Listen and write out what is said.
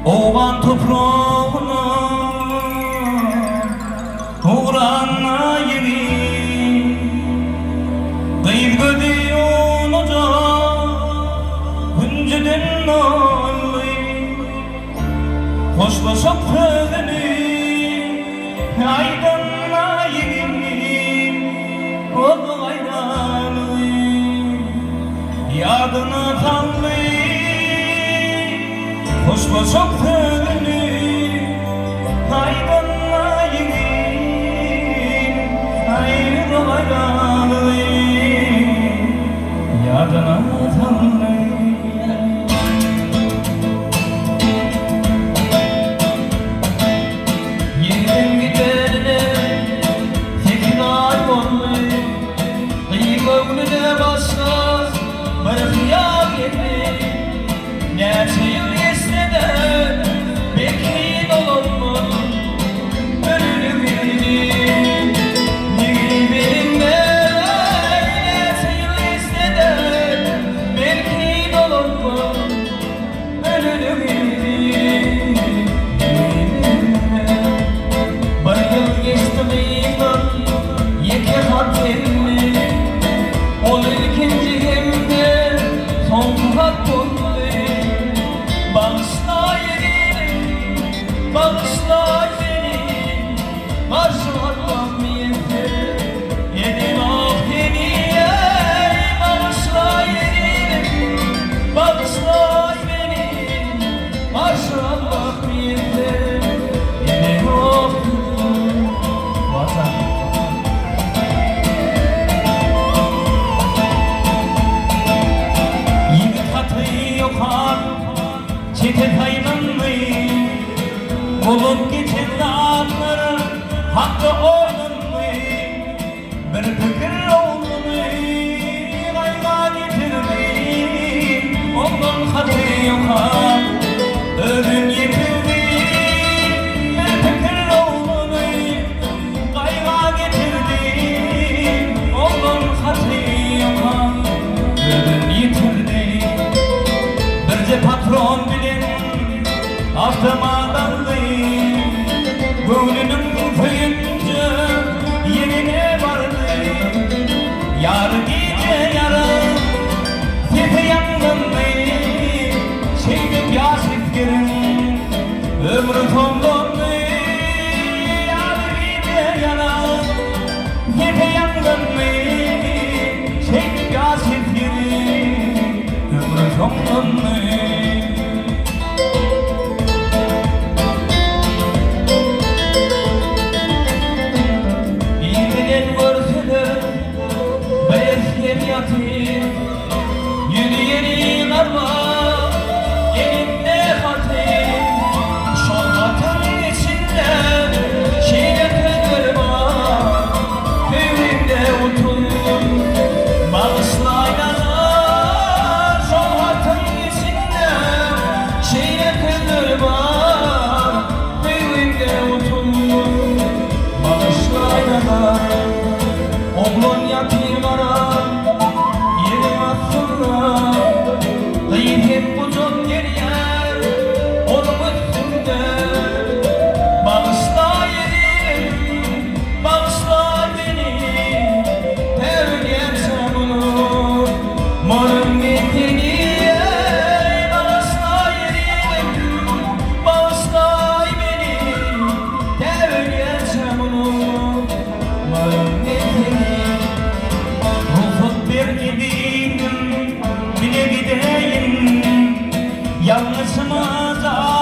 Oğan toprağına uğranma yeri Kıyıp gidiyorsun oca Hüncüden nallı Hoşlaşıp kızını Aydınla yeri Oldu ayranı Yadına tanlı Hoşlaşıp kızını Aydınla yeri Ayrı ayranı Yadına tanlı Yeniden giderine tekrar oldu Kıyık ömrüne başlar Bırakıya gitti Gerçeğim esneden Bekleyin olur mu Ölünü bildim Nigil benimle Gerçeğim esneden Bekleyin olur mu Ölünü bildim Bir yıl geçti meydan Yeke haddimli Ol ikinci gemde Son hat oldu Bağışla yerini, bağışla beni Marşallah yeter, yedim ah yeni Bağışla yerini, bağışla beni Marşallah yeter, yedim ah yeni Vatan Yiğit hatı yokar Çete kaynanmayı Bulup geçen dağları Hakkı oynanmayı Bir fikir olmayı Kayga getirdi Ondan hatı yokar Ödün yetirdi Bir fikir olmayı Kayga getirdi Ondan hatı yokar Ödün yetirdi Birce patron bilen Avtamadandı Gönlünün köyünce Yerine vardı Yar gece yarın Tepe yangındı Şeydim yaşıtlarım Ömrü tonlandı Yar gece yarın Tepe yangındı Şeydim yaşıtlarım Ömrü tonlandı Yürüyeni karma elinde hatır Şol hatırın içinde şeyle kırma Köyümde oturdum bağışla yanar Şol hatırın içinde şeyle kırma Köyümde oturdum bağışla yanar Oğlun yatim arar Kıyıp hep uzun geriyer Onun üstünde Bağışla yerim Bağışla beni Terliyerse bunu Morun bittiğini Bağışla yerim Bağışla beni Terliyerse bunu Morun bittiğini Ufuk bir gibiydim Bile gideyim Yalnızıma da